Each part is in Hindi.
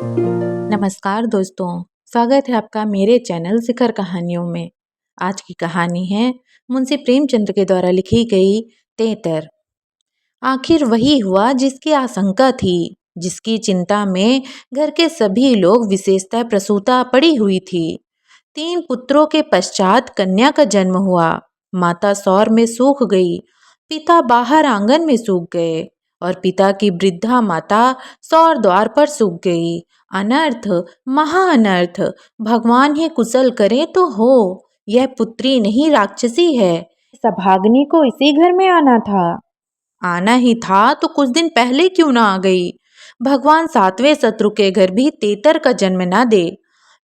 नमस्कार दोस्तों, स्वागत है आपका मेरे चैनल शिखर कहानियों में। आज की कहानी है मुंशी प्रेमचंद्र के द्वारा लिखी गई तेतर। आखिर वही हुआ जिसकी आशंका थी, जिसकी चिंता में घर के सभी लोग विशेषतः प्रसूता पड़ी हुई थी। 3 पुत्रों के पश्चात कन्या का जन्म हुआ। माता सौर में सूख गई, पिता बाहर आंगन में सूख गए और पिता की वृद्धा माता सौर द्वार पर सूख गई। अनर्थ, महा अनर्थ। भगवान ही कुशल करे तो हो। यह पुत्री नहीं राक्षसी है। सभाग्नि को इसी घर में आना था। आना ही था तो कुछ दिन पहले क्यों ना आ गई। भगवान 7वें शत्रु के घर भी तेतर का जन्म ना दे।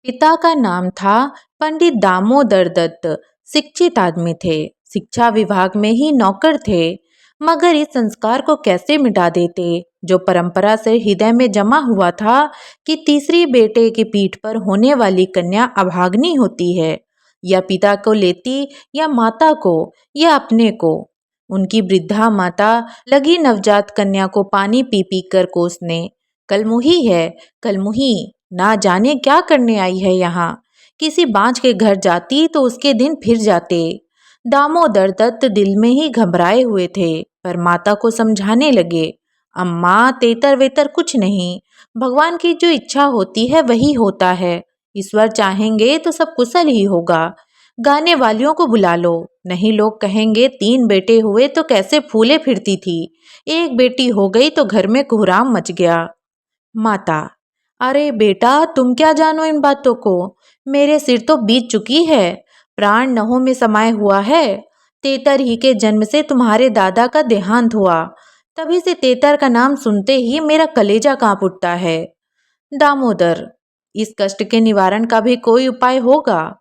पिता का नाम था पंडित दामोदर दत्त। शिक्षित आदमी थे, शिक्षा विभाग में ही नौकर थे। मगर इस संस्कार को कैसे मिटा देते जो परंपरा से हृदय में जमा हुआ था कि तीसरी बेटे की पीठ पर होने वाली कन्या अभाग्नि होती है। या पिता को लेती, या माता को, या अपने को। उनकी वृद्धा माता लगी नवजात कन्या को पानी पी पी कर कोसने। कलमुही है, कलमुही, ना जाने क्या करने आई है यहाँ। किसी बांझ के घर जाती तो उसके दिन फिर जाते। दामोदर दत्त दिल में ही घबराए हुए थे, पर माता को समझाने लगे, अम्मा तेतर वेतर कुछ नहीं, भगवान की जो इच्छा होती है वही होता है। ईश्वर चाहेंगे तो सब कुशल ही होगा। गाने वालियों को बुला लो, नहीं लोग कहेंगे 3 बेटे हुए तो कैसे फूले फिरती थी, एक बेटी हो गई तो घर में कोहराम मच गया। माता, अरे बेटा तुम क्या जानो इन बातों को। मेरे सिर तो बीत चुकी है, प्राण नहों में समाये हुआ है। तेतर ही के जन्म से तुम्हारे दादा का देहांत हुआ। तभी से तेतर का नाम सुनते ही मेरा कलेजा कांप उठता है। दामोदर, इस कष्ट के निवारण का भी कोई उपाय होगा।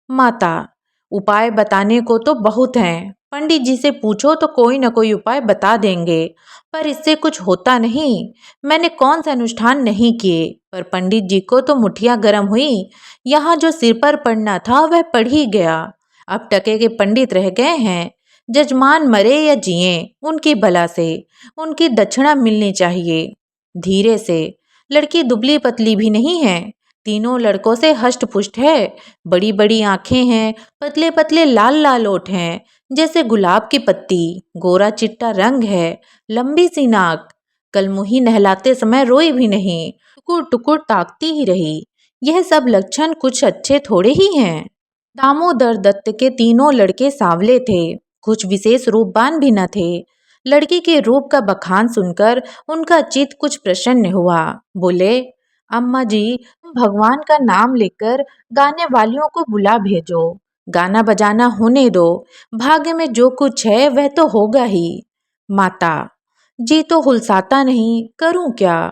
माता, उपाय बताने को तो बहुत हैं, पंडित जी से पूछो तो कोई न कोई उपाय बता देंगे, पर इससे कुछ होता नहीं। मैंने कौन सा अनुष्ठान नहीं किए, पर पंडित जी को तो मुठियां गर्म हुई। यहाँ जो सिर पर पड़ना था वह पड़ ही गया। अब टके के पंडित रह गए हैं। जजमान मरे या जिए, उनकी भला से उनकी दक्षिणा मिलनी चाहिए। धीरे से, लड़की दुबली पतली भी नहीं है, तीनों लड़कों से हष्ट पुष्ट है। बड़ी बड़ी आंखें हैं, पतले पतले लाल लाल ओठ हैं जैसे गुलाब की पत्ती, गोरा चिट्टा रंग है, लंबी सी नाक। कलमुही नहलाते समय रोई भी नहीं, टुकुर टुकुर ताकती ही रही। यह सब लक्षण कुछ अच्छे थोड़े ही हैं। दामोदर दत्त के तीनों लड़के सांवले थे, कुछ विशेष रूपवान भी न थे। लड़की के रूप का बखान सुनकर उनका चित्त कुछ प्रसन्न हुआ। बोले, अम्मा जी, तुम भगवान का नाम लेकर गाने वालियों को बुला भेजो। गाना बजाना होने दो, भाग्य में जो कुछ है वह तो होगा ही। माता, जी तो हुलसाता नहीं, करूं क्या।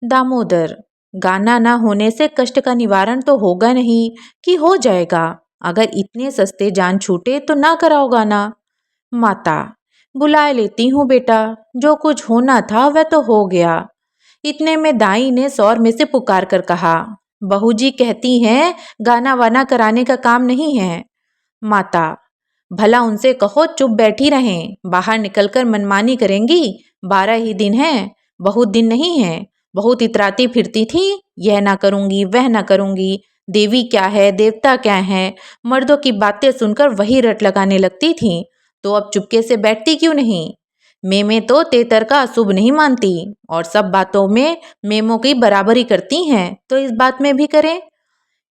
दामोदर, गाना ना होने से कष्ट का निवारण तो होगा नहीं कि हो जाएगा। अगर इतने सस्ते जान छूटे तो ना कराओ गाना। माता, बुलाए लेती हूँ बेटा, जो कुछ होना था वह तो हो गया। इतने में दाई ने सौर में से पुकार कर कहा, बहू जी कहती हैं गाना वाना कराने का काम नहीं है। माता, भला उनसे कहो चुप बैठी रहें, बाहर निकलकर मनमानी करेंगी। 12 ही दिन हैं, बहुत दिन नहीं है। बहुत इतराती फिरती थी, यह ना करूंगी वह ना करूंगी, देवी क्या है देवता क्या है, मर्दों की बातें सुनकर वही रट लगाने लगती थी। तो अब चुपके से बैठती क्यों नहीं। मेमे तो तेतर का अशुभ नहीं मानती और सब बातों में मेमों की बराबरी करती हैं, तो इस बात में भी करें।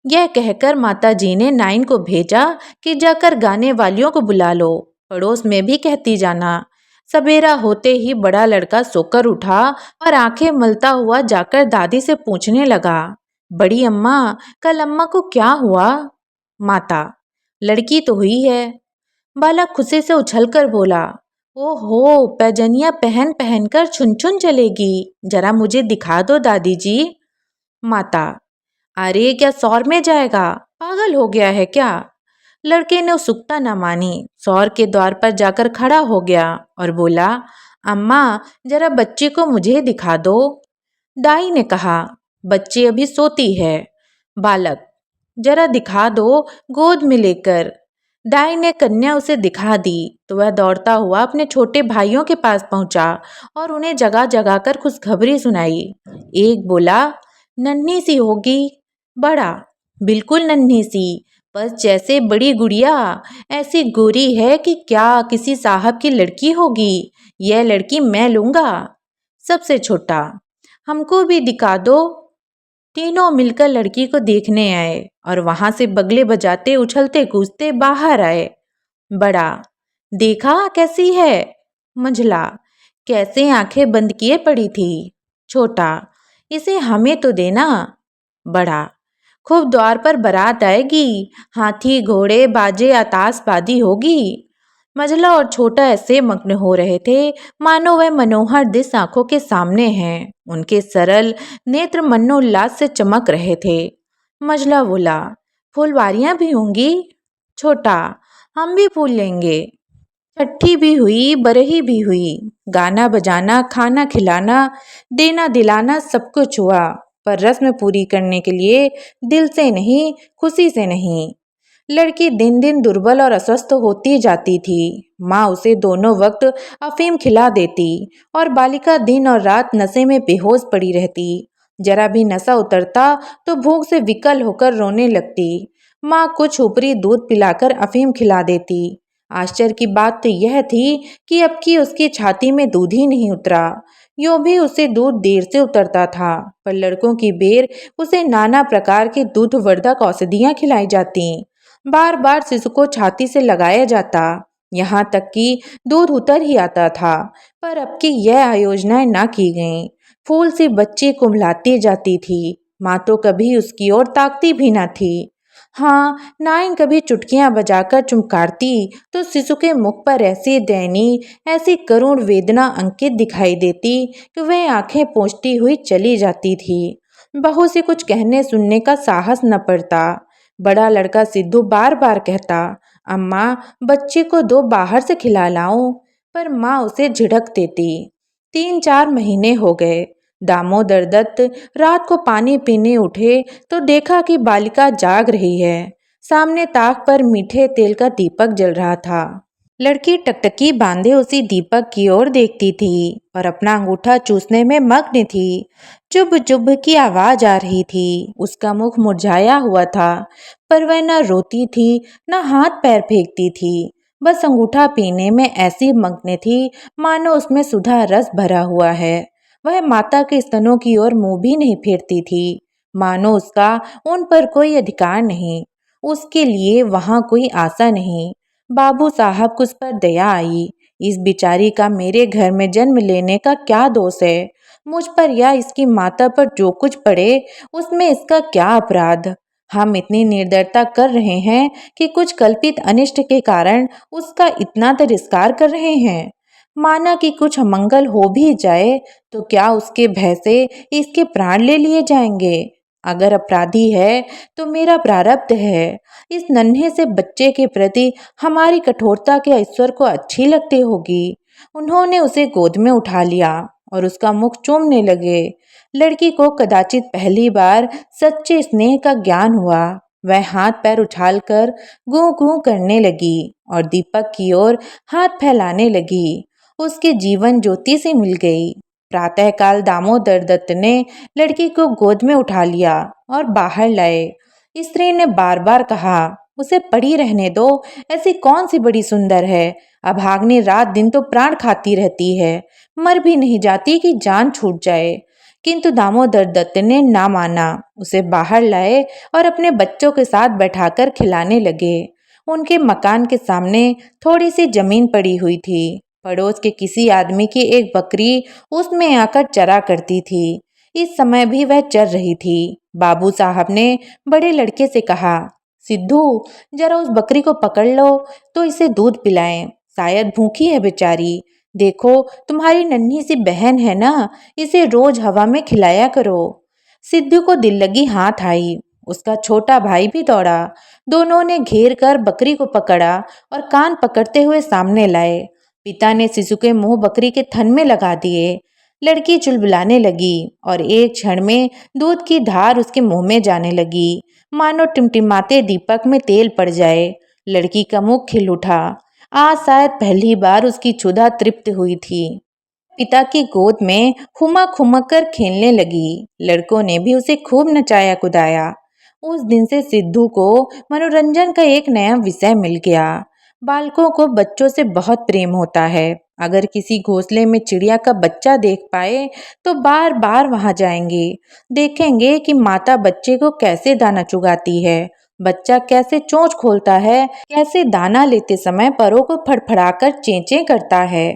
यह कहकर माताजी ने नाइन को भेजा कि जाकर गाने वालियों को बुला लो, पड़ोस में भी कहती जाना। सवेरा होते ही बड़ा लड़का सोकर उठा और आंखें मलता हुआ जाकर दादी से पूछने लगा, बड़ी अम्मा, कल अम्मा को क्या हुआ। माता, लड़की तो हुई है। बालक खुशी से उछलकर बोला, ओहो, पैजनिया पहन पहन कर छुन छुन चलेगी, जरा मुझे दिखा दो दादी जी। माता, अरे क्या सौर में जाएगा, पागल हो गया है क्या। लड़के ने उत्सुकता न मानी, सौर के द्वार पर जाकर खड़ा हो गया और बोला, अम्मा जरा बच्ची को मुझे दिखा दो। दाई ने कहा, बच्ची अभी सोती है। बालक, जरा दिखा दो, गोद में लेकर। दाई ने कन्या उसे दिखा दी तो वह दौड़ता हुआ अपने छोटे भाइयों के पास पहुंचा और उन्हें जगा जगा कर खुशखबरी सुनाई। एक बोला, नन्ही सी होगी। बड़ा, बिल्कुल नन्ही सी, बस जैसे बड़ी गुड़िया। ऐसी गोरी है कि क्या किसी साहब की लड़की होगी। यह लड़की मैं लूंगा। सबसे छोटा, हमको भी दिखा दो। तीनों मिलकर लड़की को देखने आए और वहां से बगले बजाते उछलते कूदते बाहर आए। बड़ा, देखा कैसी है। मंझला, कैसे आंखें बंद किए पड़ी थी। छोटा, इसे हमें तो देना। बड़ा, खूब द्वार पर बारात आएगी, हाथी घोड़े बाजे आताशबाजी होगी। मझला और छोटा ऐसे मग्न हो रहे थे मानो वह मनोहर दृश्य आंखों के सामने हैं। उनके सरल नेत्र मनोल्लास से चमक रहे थे। मझला बोला, फुलवारियां भी होंगी। छोटा, हम भी फूल लेंगे। छठी भी हुई, बरही भी हुई, गाना बजाना खाना खिलाना देना दिलाना सब कुछ हुआ, पर रस्म पूरी करने के लिए दिल से नहीं, खुशी से नहीं। लड़की दिन दिन दुर्बल और अस्वस्थ होती जाती थी। माँ उसे दोनों वक्त अफीम खिला देती और बालिका दिन और रात नशे में बेहोश पड़ी रहती। जरा भी नशा उतरता तो भूख से विकल होकर रोने लगती। माँ कुछ ऊपरी दूध पिलाकर अफीम खिला देती। आश्चर्य की बात तो यह थी कि अब की उसकी छाती में दूध ही नहीं उतरा। यूं भी उसे दूध देर से उतरता था, पर लड़कों की बेर उसे नाना प्रकार की दूधवर्धक औषधियां खिलाई जाती। बार बार शिशु को छाती से लगाया जाता, यहाँ तक कि दूध उतर ही आता था। पर अब की यह आयोजनाएं ना की गईं। फूल सी बच्ची कुम्हलाती जाती थी। माँ तो कभी उसकी ओर ताकती भी न थी। हाँ, नाइन कभी चुटकियां बजाकर चुमकारती तो शिशु के मुख पर ऐसी दयनीय, ऐसी करुण वेदना अंकित दिखाई देती कि वह आंखें पोंछती हुई चली जाती थी। बहू से कुछ कहने सुनने का साहस न पड़ता। बड़ा लड़का सिद्धू बार बार कहता, अम्मा बच्चे को दो बाहर से खिला लाऊं, पर माँ उसे झिड़क देती। 3-4 महीने हो गए। दामोदर दत्त रात को पानी पीने उठे तो देखा कि बालिका जाग रही है। सामने ताक पर मीठे तेल का दीपक जल रहा था। लड़की टकटकी बांधे उसी दीपक की ओर देखती थी और अपना अंगूठा चूसने में मग्न थी। चुभ चुभ की आवाज आ रही थी। उसका मुख मुरझाया हुआ था, पर वह न रोती थी न हाथ पैर फेंकती थी। बस अंगूठा पीने में ऐसी मग्न थी मानो उसमें सुधा रस भरा हुआ है। वह माता के स्तनों की ओर मुंह भी नहीं फेरती थी, मानो उसका उन पर कोई अधिकार नहीं, उसके लिए वहां कोई आशा नहीं। बाबू साहब को उस पर दया आई। इस बिचारी का मेरे घर में जन्म लेने का क्या दोष है। मुझ पर या इसकी माता पर जो कुछ पड़े उसमें इसका क्या अपराध। हम इतनी निर्दयता कर रहे हैं कि कुछ कल्पित अनिष्ट के कारण उसका इतना तिरस्कार कर रहे हैं। माना कि कुछ अमंगल हो भी जाए तो क्या उसके भय से इसके प्राण ले लिए जाएंगे। अगर अपराधी है तो मेरा प्रारब्ध है। इस नन्हे से बच्चे के प्रति हमारी कठोरता के ईश्वर को अच्छी लगती होगी। उन्होंने उसे गोद में उठा लिया और उसका मुख चूमने लगे। लड़की को कदाचित पहली बार सच्चे स्नेह का ज्ञान हुआ। वह हाथ पैर उछालकर गूं गूं करने लगी और दीपक की ओर हाथ फैलाने लगी। उसके जीवन ज्योति से मिल गई। प्रातःकाल दामोदर दत्त ने लड़की को गोद में उठा लिया और बाहर लाए। स्त्री ने बार बार कहा, उसे पड़ी रहने दो, ऐसी कौन सी बड़ी सुंदर है। अभाग्नि रात दिन तो प्राण खाती रहती है, मर भी नहीं जाती कि जान छूट जाए। किंतु दामोदर दत्त ने ना माना। उसे बाहर लाए और अपने बच्चों के साथ बैठाकर खिलाने लगे। उनके मकान के सामने थोड़ी सी जमीन पड़ी हुई थी। पड़ोस के किसी आदमी की एक बकरी उसमें आकर चरा करती थी। इस समय भी वह चर रही थी। बाबू साहब ने बड़े लड़के से कहा, सिद्धू जरा उस बकरी को पकड़ लो तो इसे दूध पिलाएं, शायद भूखी है बेचारी। देखो तुम्हारी नन्ही सी बहन है ना, इसे रोज हवा में खिलाया करो। सिद्धू को दिल लगी हाथ आई। उसका छोटा भाई भी दौड़ा। दोनों ने घेर कर बकरी को पकड़ा और कान पकड़ते हुए सामने लाए। पिता ने शिशु के मुंह बकरी के थन में लगा दिए। लड़की चुलबुलाने लगी और एक क्षण में दूध की धार उसके मुंह में जाने लगी, मानो टिमटिमाते दीपक में तेल पड़ जाए। लड़की का मुख खिल उठा। आज शायद पहली बार उसकी क्षुधा तृप्त हुई थी। पिता की गोद में हुमा खुमक कर खेलने लगी। लड़कों ने भी उसे खूब नचाया कुदाया। उस दिन से सिद्धू को मनोरंजन का एक नया विषय मिल गया। बालकों को बच्चों से बहुत प्रेम होता है। अगर किसी घोंसले में चिड़िया का बच्चा देख पाए तो बार बार वहां जाएंगे। देखेंगे कि माता बच्चे को कैसे दाना चुगाती है, बच्चा कैसे चोंच खोलता है, कैसे दाना लेते समय परों को फड़फड़ाकर चेंचे करता है।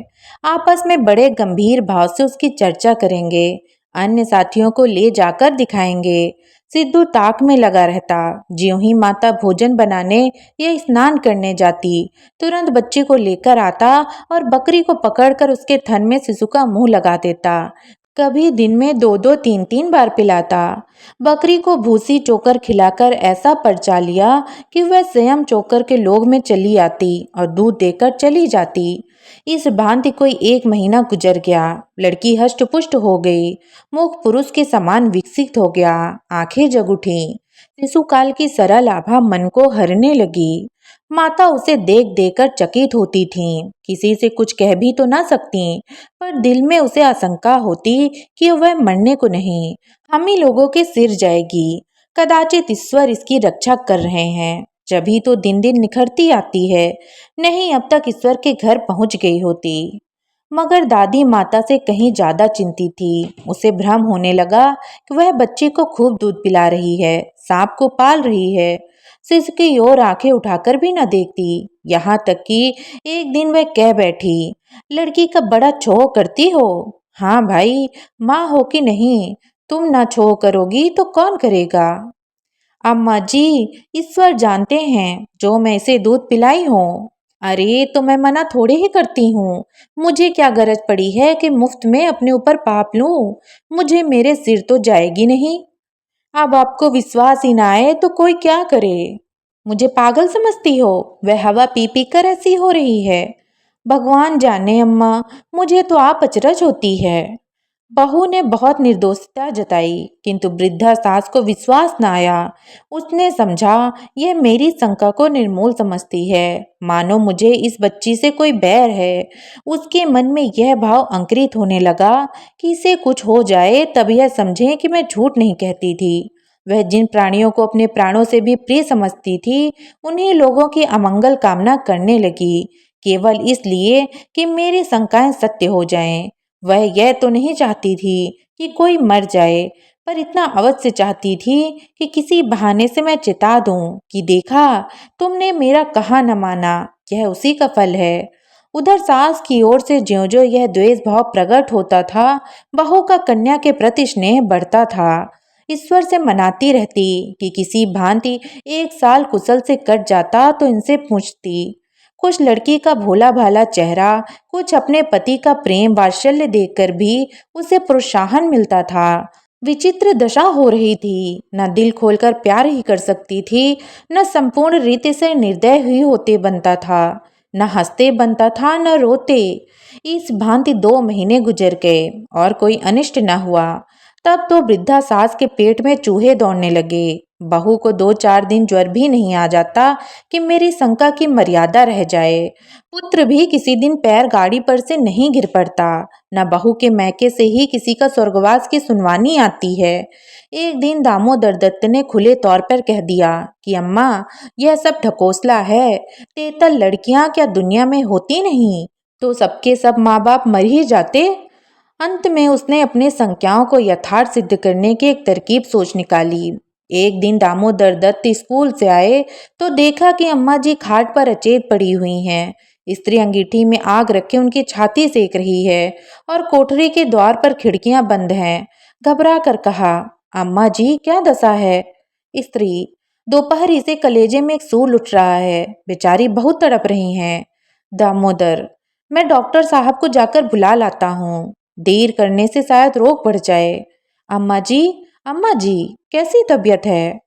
आपस में बड़े गंभीर भाव से उसकी चर्चा करेंगे। अन्य साथियों को ले जाकर दिखाएंगे। सिद्धू ताक में लगा रहता। ज्यों ही माता भोजन बनाने या स्नान करने जाती, तुरंत बच्चे को लेकर आता और बकरी को पकड़कर उसके थन में शिशु का मुंह लगा देता। कभी दिन में दो दो तीन तीन बार पिलाता। बकरी को भूसी चोकर खिलाकर ऐसा परचा लिया कि वह स्वयं चोकर के लोग में चली आती और दूध देकर चली जाती। इस भांति कोई 1 महीना गुजर गया। लड़की हष्ट पुष्ट हो गई, मुख पुरुष के समान विकसित हो गया, आंखें जग उठी। शिशु काल की सरल आभा मन को हरने लगी। माता उसे देख देकर चकित होती थीं। किसी से कुछ कह भी तो ना सकती, पर दिल में उसे आशंका होती कि वह मरने को नहीं, हम ही लोगों के सिर जाएगी। कदाचित ईश्वर इसकी रक्षा कर रहे हैं, जभी तो दिन दिन निखरती आती है। नहीं, अब तक ईश्वर के घर पहुंच गई होती। मगर दादी माता से कहीं ज्यादा चिंतित थी। उसे भ्रम होने लगा कि वह बच्चे को खूब दूध पिला रही है, सांप को पाल रही है। शिशु की ओर आंखें उठाकर भी न देखती। यहाँ तक कि एक दिन वह कह बैठी, लड़की का बड़ा छोह करती हो। हाँ भाई, माँ हो कि नहीं, तुम ना छोह करोगी तो कौन करेगा। अम्मा जी, ईश्वर जानते हैं जो मैं इसे दूध पिलाई हूँ। अरे तो मैं मना थोड़े ही करती हूँ। मुझे क्या गरज पड़ी है कि मुफ्त में अपने ऊपर पाप लूं। मुझे मेरे सिर तो जाएगी नहीं। अब आपको विश्वास ही ना आए तो कोई क्या करे। मुझे पागल समझती हो? वह हवा पी पी कर ऐसी हो रही है। भगवान जाने अम्मा, मुझे तो आप अचरज होती है। बहू ने बहुत निर्दोषता जताई, किंतु वृद्धा सास को विश्वास न आया। उसने समझा यह मेरी शंका को निर्मूल समझती है, मानो मुझे इस बच्ची से कोई बैर है। उसके मन में यह भाव अंकुरित होने लगा कि इसे कुछ हो जाए तब यह समझे कि मैं झूठ नहीं कहती थी। वह जिन प्राणियों को अपने प्राणों से भी प्रिय समझती थी, उन्हीं लोगों की अमंगल कामना करने लगी, केवल इसलिए कि मेरी शंकाएं सत्य हो जाएं। वह यह तो नहीं चाहती थी कि कोई मर जाए, पर इतना अवश्य चाहती थी कि किसी बहाने से मैं चिता दूं कि देखा, तुमने मेरा कहा न माना, यह उसी का फल है। उधर सास की ओर से ज्यों ज्यों यह द्वेष भाव प्रकट होता था, बहू का कन्या के प्रति स्नेह बढ़ता था। ईश्वर से मनाती रहती कि किसी भांति 1 साल कुशल से कट जाता तो इनसे पूछती। कुछ लड़की का भोला भाला चेहरा, कुछ अपने पति का प्रेम वात्सल्य देखकर भी उसे प्रोत्साहन मिलता था। विचित्र दशा हो रही थी, न दिल खोलकर प्यार ही कर सकती थी, न संपूर्ण रीति से निर्दय हुई होते बनता था, न हंसते बनता था, न रोते। इस भांति 2 महीने गुजर गए और कोई अनिष्ट न हुआ। तब तो वृद्धा सास के पेट में चूहे दौड़ने लगे। बहू को 2-4 दिन ज्वर भी नहीं आ जाता कि मेरी शंका की मर्यादा रह जाए। पुत्र भी किसी दिन पैर गाड़ी पर से नहीं गिर पड़ता। न बहू के मैके से ही किसी का स्वर्गवास की सुनवानी आती है। एक दिन दामोदर दत्त ने खुले तौर पर कह दिया कि अम्मा, यह सब ढकोसला है। तेतल लड़कियां क्या दुनिया में होती नहीं, तो सबके सब माँ बाप मर ही जाते। अंत में उसने अपने शंकाओं को यथार्थ सिद्ध करने की एक तरकीब सोच निकाली। एक दिन दामोदर दत्त स्कूल से आए तो देखा कि अम्मा जी खाट पर अचेत पड़ी हुई हैं। स्त्री अंगीठी में आग रखे उनकी छाती सेक रही है और कोठरी के द्वार पर खिड़कियां बंद हैं। घबरा कर कहा, अम्मा जी क्या दशा है? स्त्री, दोपहर से कलेजे में एक सूल उठ रहा है, बेचारी बहुत तड़प रही हैं। दामोदर, मैं डॉक्टर साहब को जाकर बुला लाता हूँ, देर करने से शायद रोग बढ़ जाए। अम्मा जी, अम्मा जी, कैसी तबीयत है?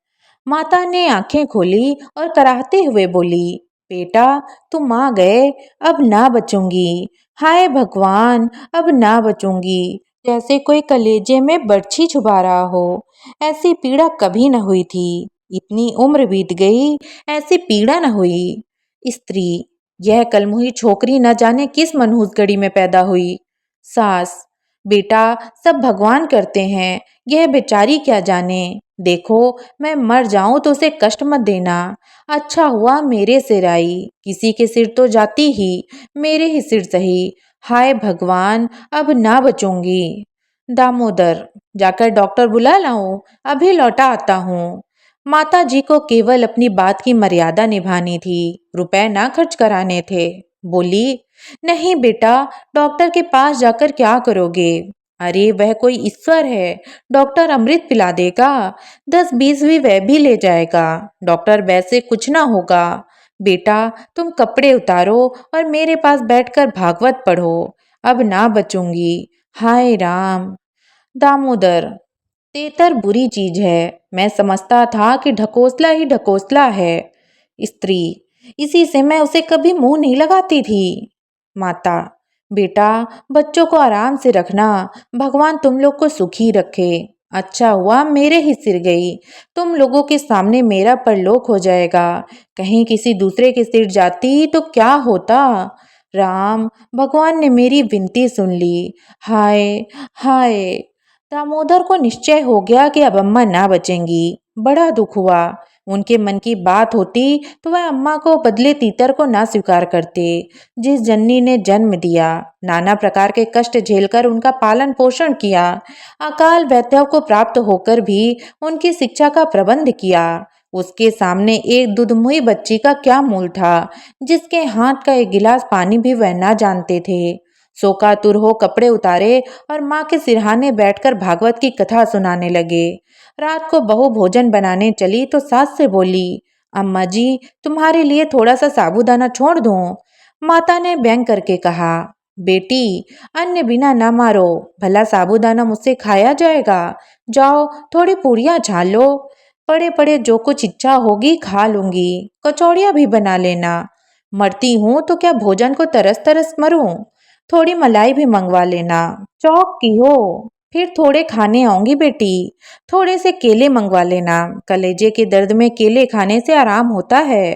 माता ने आंखें खोली और कराहते हुए बोली, बेटा तुम आ गए, अब ना बचूंगी। हाय भगवान, अब ना बचूंगी। जैसे कोई कलेजे में बर्छी छुपा रहा हो। ऐसी पीड़ा कभी न हुई थी। इतनी उम्र बीत गई, ऐसी पीड़ा न हुई। स्त्री, यह कलमुही छोकरी न जाने किस मनहूस घड़ी में पैदा हुई। सास, बेटा सब भगवान करते हैं, यह बेचारी क्या जाने। देखो मैं मर जाऊं तो उसे कष्ट मत देना। अच्छा हुआ मेरे सिर आई, किसी के सिर तो जाती ही, मेरे ही सिर सही। हाय भगवान, अब ना बचूंगी। दामोदर, जाकर डॉक्टर बुला लाऊं, अभी लौटा आता हूँ। माता जी को केवल अपनी बात की मर्यादा निभानी थी, रुपए ना खर्च कराने थे। बोली, नहीं बेटा, डॉक्टर के पास जाकर क्या करोगे? अरे वह कोई ईश्वर है, डॉक्टर अमृत पिला देगा, 10-20 भी वह भी ले जाएगा, डॉक्टर वैसे कुछ ना होगा। बेटा तुम कपड़े उतारो और मेरे पास बैठकर भागवत पढ़ो, अब ना बचूंगी। हाय राम। दामोदर, तेतर बुरी चीज है, मैं समझता था कि ढकोसला ही ढकोसला है। स्त्री, इसी से मैं उसे कभी मुंह नहीं लगाती थी। माता, बेटा बच्चों को आराम से रखना, भगवान तुम लोग को सुखी रखे। अच्छा हुआ मेरे ही सिर गई, तुम लोगों के सामने मेरा परलोक हो जाएगा, कहीं किसी दूसरे के सिर जाती तो क्या होता। राम, भगवान ने मेरी विनती सुन ली। हाय हाय। दामोदर को निश्चय हो गया कि अब अम्मा ना बचेंगी। बड़ा दुख हुआ। उनके मन की बात होती तो वह अम्मा को बदले तीतर को ना स्वीकार करते, जिस जननी ने जन्म दिया, नाना प्रकार के कष्ट झेलकर उनका पालन पोषण किया, अकाल वैद्य को प्राप्त होकर भी उनकी शिक्षा का प्रबंध किया, उसके सामने एक दुधमुई बच्ची का क्या मूल था, जिसके हाथ का एक गिलास पानी भी वह ना जानते थे। शोकातुर हो कपड़े उतारे और माँ के सिरहाने बैठकर भागवत की कथा सुनाने लगे। रात को बहू भोजन बनाने चली तो सास से बोली, अम्मा जी तुम्हारे लिए थोड़ा सा साबूदाना छोड़ दूं? माता ने व्यंग करके कहा, बेटी अन्न बिना ना मारो, भला साबूदाना मुझसे खाया जाएगा? जाओ थोड़ी पूरियां छान लो, पड़े पड़े जो कुछ इच्छा होगी खा लूंगी, कचौड़ियाँ भी बना लेना। मरती हूँ तो क्या भोजन को तरस तरस मरूं? थोड़ी मलाई भी मंगवा लेना, चौक की हो। फिर थोड़े खाने आऊंगी बेटी, थोड़े से केले मंगवा लेना, कलेजे के दर्द में केले खाने से आराम होता है।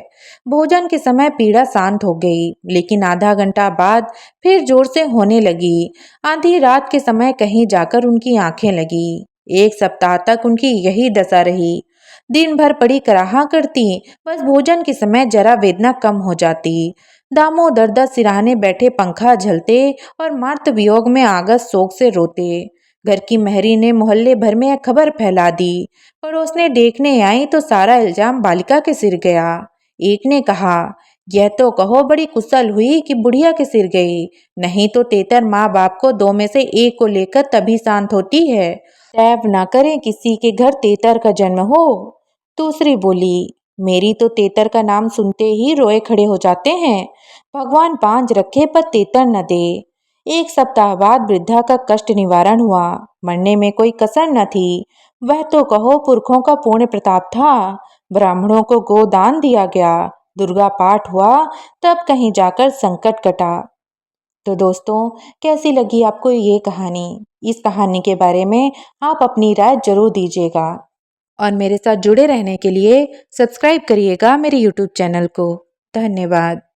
भोजन के समय पीड़ा शांत हो गई, लेकिन आधा घंटा बाद फिर जोर से होने लगी। आधी रात के समय कहीं जाकर उनकी आंखें लगी। 1 सप्ताह तक उनकी यही दशा रही। दिन भर पड़ी कराहा करती, बस भोजन के समय जरा वेदना कम हो जाती। दामोदर दस सिरहाने बैठे पंखा झलते और मार्त वियोग में आगस शोक से रोते। घर की महरी ने मोहल्ले भर में यह खबर फैला दी। पड़ोसने देखने आई तो सारा इल्जाम बालिका के सिर गया। एक ने कहा, यह तो कहो बड़ी कुशल हुई कि बुढ़िया के सिर गई, नहीं तो तेतर माँ बाप को दो में से एक को लेकर तभी शांत होती है। तैब ना करे किसी के घर तेतर का जन्म हो। दूसरी बोली, मेरी तो तेतर का नाम सुनते ही रोए खड़े हो जाते हैं, भगवान पांच रखे पर तेतर न दे। 1 सप्ताह बाद वृद्धा का कष्ट निवारण हुआ, मरने में कोई कसर न थी। वह तो कहो पुरखों का पुण्य प्रताप था। ब्राह्मणों को गोदान दिया गया, दुर्गा पाठ हुआ, तब कहीं जाकर संकट कटा। तो दोस्तों, कैसी लगी आपको ये कहानी? इस कहानी के बारे में आप अपनी राय जरूर दीजिएगा और मेरे साथ जुड़े रहने के लिए सब्सक्राइब करिएगा मेरे YouTube चैनल को। धन्यवाद।